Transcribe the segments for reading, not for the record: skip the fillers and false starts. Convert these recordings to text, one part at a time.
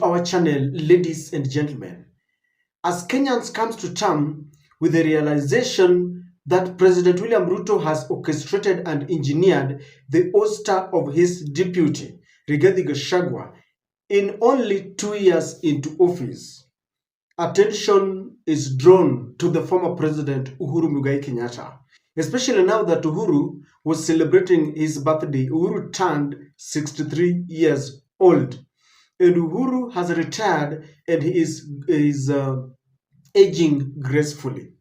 our channel, ladies and gentlemen. As Kenyans comes to terms with the realization that President William Ruto has orchestrated and engineered the ouster of his deputy, Rigathi Gachagua, in only 2 years into office, attention is drawn to the former president Uhuru Kenyatta, especially now that Uhuru was celebrating his birthday. Uhuru turned 63 years old, and Uhuru has retired and he is aging gracefully.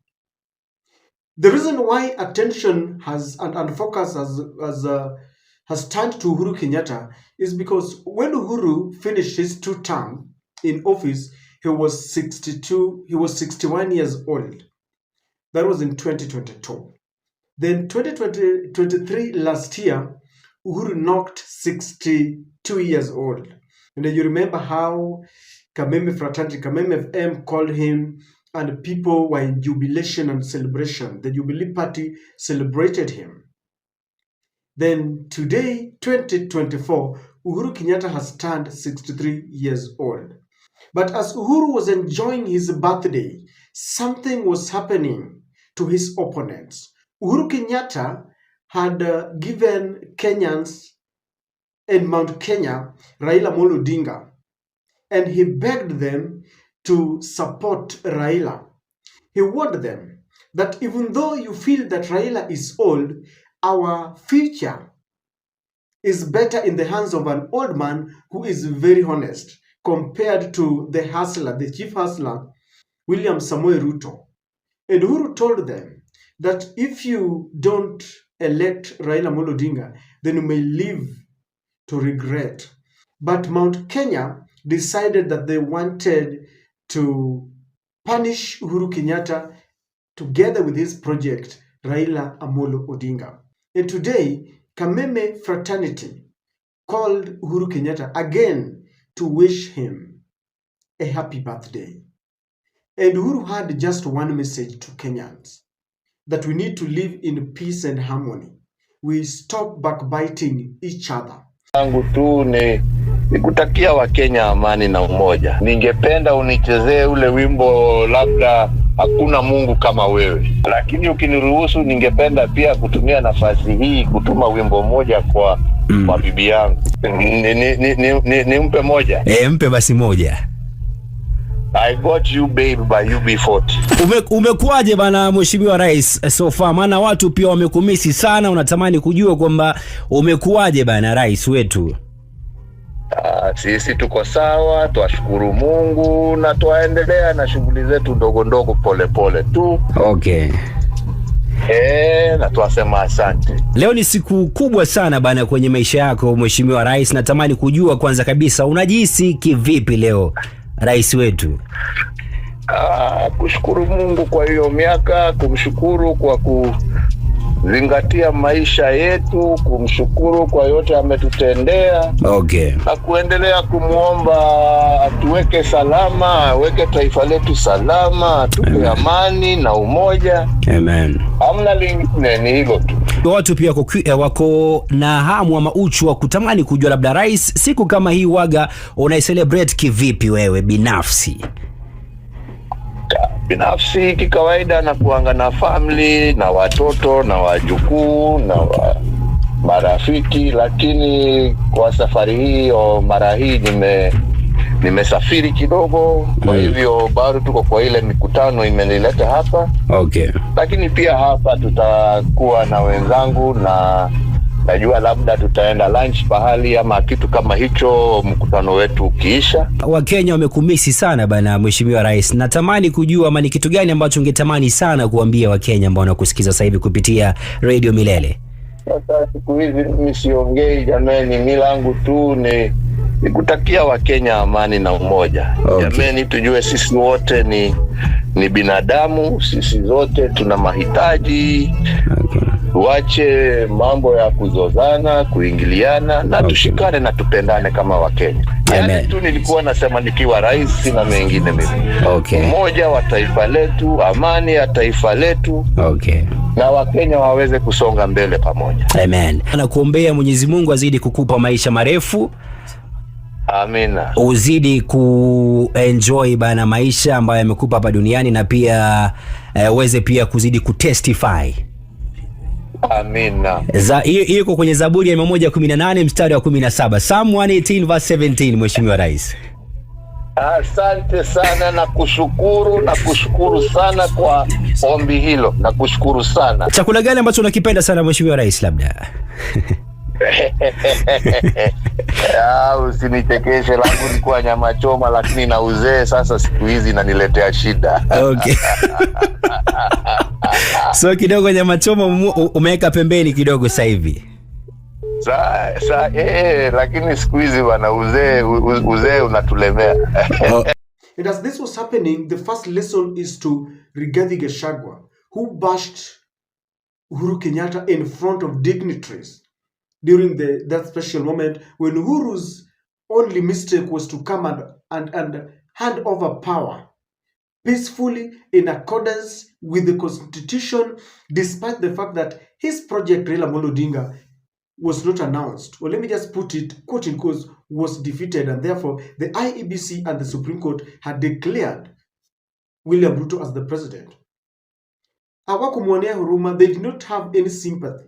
The reason why attention has and focus has turned to Uhuru Kenyatta is because when Uhuru finished his 2 terms in office, he was 61 years old. That was in 2022. Then 2023 last year, Uhuru knocked 62 years old. And then you remember how Kameme fraternity, Kameme FM called him, and people were in jubilation and celebration. The Jubilee Party celebrated him. Then today, 2024, Uhuru Kenyatta has turned 63 years old. But as Uhuru was enjoying his birthday, something was happening to his opponents. Uhuru Kenyatta had given Kenyans in Mount Kenya, Raila Amolo Odinga, and he begged them to support Raila. He warned them that even though you feel that Raila is old, our future is better in the hands of an old man who is very honest, compared to the hustler, the chief hustler, William Samoei Ruto. And Uhuru told them that if you don't elect Raila Amolo Odinga, then you may live to regret. But Mount Kenya decided that they wanted to punish Uhuru Kenyatta together with his project, Raila Amolo Odinga. And today, Kameme fraternity called Uhuru Kenyatta again to wish him a happy birthday. And Uhuru had just one message to Kenyans, that we need to live in peace and harmony. We stop backbiting each other. Yangu tu ni kutakia Wakenya amani na umoja. Ningependa unichezee ule wimbo labda hakuna Mungu kama wewe. Lakini ukiniruhusu ningependa pia kutumia nafasi hii kutuma wimbo moja kwa bibi yangu. Nimpe moja? Mpe basi moja. I got you babe by UB40. Umekuaje bana mheshimiwa rais so far? Maana watu pia wamekumisi sana, unatamani kujua kwamba umekuaje bana rais wetu. Sisi tuko sawa, tuashukuru Mungu na tuendelea na shughuli zetu ndogo ndogo pole pole tu. Okay. Na tuwasema asante. Leo ni siku kubwa sana bana kwenye maisha yako mheshimiwa rais. Natamani kujua kwanza kabisa unajihisi kivipi leo rais wetu? Kushukuru Mungu kwa hiyo miaka, kumshukuru kwa kuzingatia maisha yetu, kumshukuru kwa yote ametutendea. Okay. Na kuendelea kumuomba atuweke salama, aweke taifa letu salama, tupe amani na umoja. Amen. Hamna lingine, ni hilo tu. Watu pia wako na hamu ama uchu wa kutamani kujua labda rais, siku kama hii waga unaicelebrate kivipi wewe binafsi? Binafsi kikawaida na kuanga na family na watoto na wajukuu na marafiki, lakini kwa safari hii au mara hii nimesafiri kidogo, kwa hivyo bado tuko kwa ile mikutano imenileta hapa. Okay. Lakini pia hapa tutakuwa na wenzangu na najua labda tutaenda lunch pahali ama kitu kama hicho mkutano wetu ukiisha. Wakenya wamekumisi sana bana mheshimiwa rais. Natamani kujua ama ni kitu gani ambacho ungetamani sana kuambia Wakenya ambao wanakusikiza sasa hivi kupitia Radio Milele? Sasa siku hizi mimi siongei jamani, milangu tu ni kutakia Wakenya amani na umoja. Okay. Jamani, tujue sisi wote ni binadamu, sisi zote tuna mahitaji. Okay. Tuache mambo ya kuzozana, kuingiliana na tushikane na tupendane kama Wakenya. Yani tu nilikuwa nasema nikiwa rais na mengine mimi. Okay. Umoja wa taifa letu, amani ya taifa letu. Okay. Na Wakenya waweze kusonga mbele pamoja. Amen. Nakuombea Mwenyezi Mungu azidi kukupa maisha marefu. Amina. uzidi kuenjoy bana maisha ambayo yamekupa hapa duniani, na pia uweze pia kuzidi kutestify. Amina. Hiyo iko kwenye Zaburi ya 118 mstari wa 17, Psalm 118 verse 17, Mheshimiwa Rais. Asante sana na kushukuru sana kwa ombi hilo, na kushukuru sana. Chakula gani ambacho unakipenda sana Mheshimiwa Rais labda? Usinichekeshe, langu likuwa nyama choma, lakini na uzee sasa siku hizi inaniletea shida. Okay. So kidogo nyama choma umeweka pembeni kidogo sasa hivi. Lakini siku hizi bwana, uzee unatulemea. And as this was happening, the first lesson is to Rigathi Gachagua, who bashed Uhuru Kenyatta in front of dignitaries during that special moment when Uhuru's only mistake was to come and hand over power peacefully in accordance with the constitution, despite the fact that his project Raila Amolo Odinga was not announced, or let me just put it, quote in quotes, was defeated, and therefore the IEBC and the Supreme Court had declared William Ruto as the president. Hawakumwonea huruma. They did not have any sympathy.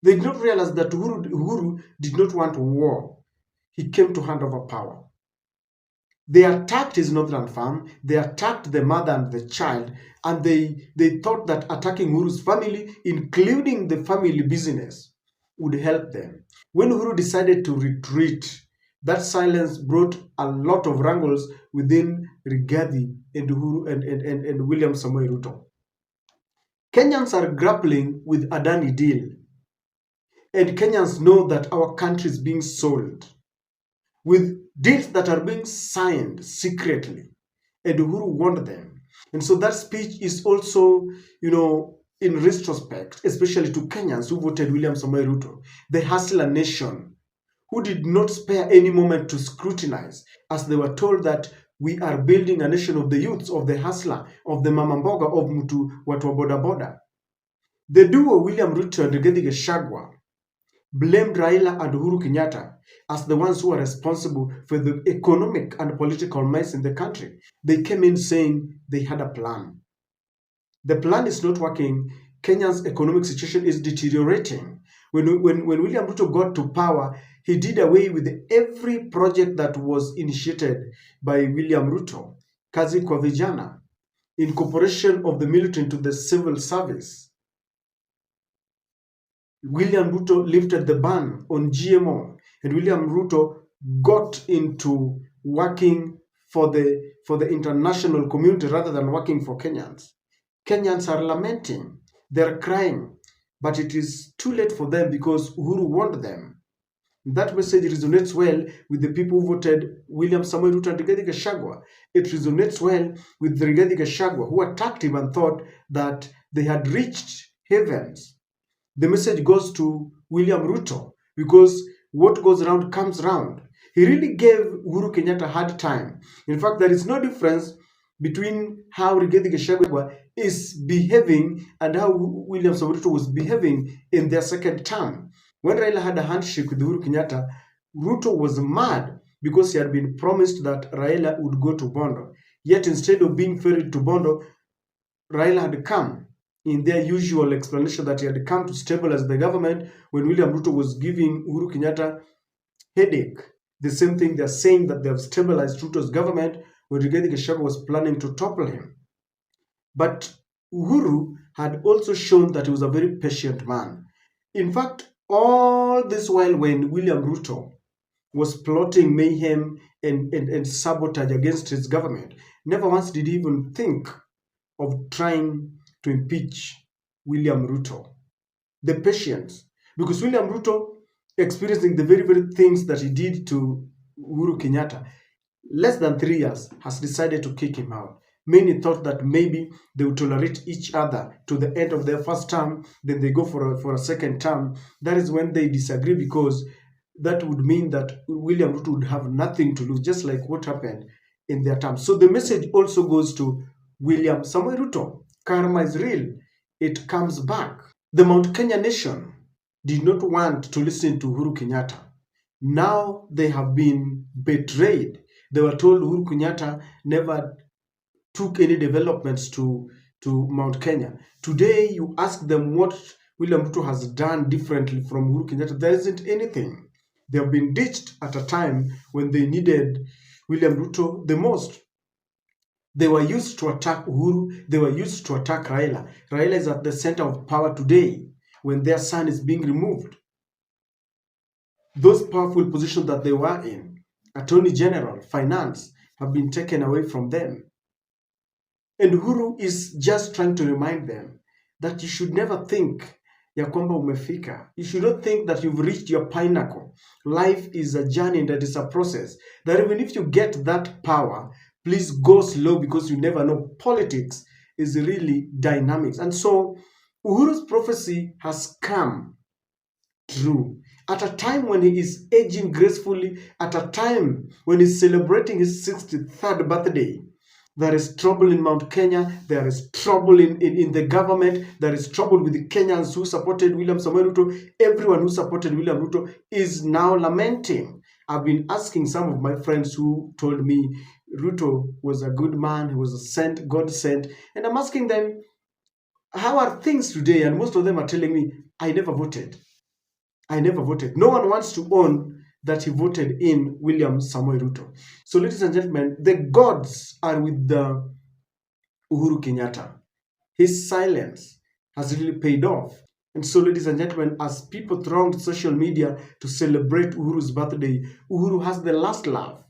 They did not realize that Uhuru did not want war. He came to hand over power. They attacked his northern farm, they attacked the mother and the child, and they thought that attacking Uhuru's family, including the family business, would help them. When Uhuru decided to retreat, that silence brought a lot of wrangles within Rigathi and Uhuru and William Samoei Ruto. Kenyans are grappling with Adani deal, and Kenyans know that our country is being sold with deals that are being signed secretly, and Uhuru warned them. And so that speech is also, in retrospect, especially to Kenyans who voted William Samoei Ruto, the hustler nation, who did not spare any moment to scrutinize, as they were told that we are building a nation of the youths, of the hustler, of the mama mboga, of mtu watu wa boda boda. The duo William Ruto and Rigathi Gachagua blamed Raila and Uhuru Kenyatta as the ones who are responsible for the economic and political mess in the country. They came in saying they had a plan. The plan is not working. Kenya's economic situation is deteriorating. When William Ruto got to power, he did away with every project that was initiated by William Ruto. Kazi kwa vijana, incorporation of the military into the civil service. William Ruto lifted the ban on GMO, and William Ruto got into working for the international community rather than working for Kenyans. Kenyans are lamenting, they're crying, but it is too late for them because Uhuru warned them. That message resonates well with the people who voted William Samoei Ruto and Rigathi Gachagua. It resonates well with the Rigathi Gachagua who attacked him and thought that they had reached heavens. The message goes to William Ruto because what goes around comes round. He really gave Uhuru Kenyatta a hard time. In fact, there is no difference between how Rigathi Gachagua is behaving and how William Samoei Ruto was behaving in their second term. When Raila had a handshake with Uhuru Kenyatta, Ruto was mad because he had been promised that Raila would go to Bondo. Yet instead of being ferried to Bondo, Raila had come in their usual explanation that he had come to stabilize the government when William Ruto was giving Uhuru Kenyatta headache. The same thing they're saying that they have stabilized Ruto's government when Rigathi Gachagua was planning to topple him. But Uhuru had also shown that he was a very patient man. In fact, all this while when William Ruto was plotting mayhem and sabotage against his government, never once did he even think of trying to impeach William Ruto. The patience, because William Ruto, experiencing the very, very things that he did to Uhuru Kenyatta, less than 3 years, has decided to kick him out. Many thought that maybe they would tolerate each other to the end of their first term, then they go for a second term. That is when they disagree, because that would mean that William Ruto would have nothing to lose, just like what happened in their term. So the message also goes to William Samoei Ruto. Karma is real. It comes back. The Mount Kenya nation did not want to listen to Uhuru Kenyatta. Now they have been betrayed. They were told Uhuru Kenyatta never took any developments to Mount Kenya. Today, you ask them what William Ruto has done differently from Uhuru Kenyatta. There isn't anything. They have been ditched at a time when they needed William Ruto the most. They were used to attack Uhuru. They were used to attack Raila. Raila is at the center of power today when their son is being removed. Those powerful positions that they were in, Attorney General, Finance, have been taken away from them. And Uhuru is just trying to remind them that you should never think ya kwamba umefika. You should not think that you've reached your pinnacle. Life is a journey and that is a process. That even if you get that power, please go slow because you never know. Politics is really dynamics. And so Uhuru's prophecy has come true. At a time when he is aging gracefully, at a time when he's celebrating his 63rd birthday, there is trouble in Mount Kenya. There is trouble in the government. There is trouble with the Kenyans who supported William Samoei Ruto. Everyone who supported William Ruto is now lamenting. I've been asking some of my friends who told me Ruto was a good man. He was a sent, God sent. And I'm asking them, how are things today? And most of them are telling me, I never voted. I never voted. No one wants to own that he voted in William Samoei Ruto. So, ladies and gentlemen, the gods are with the Uhuru Kenyatta. His silence has really paid off. And so, ladies and gentlemen, as people thronged social media to celebrate Uhuru's birthday, Uhuru has the last laugh.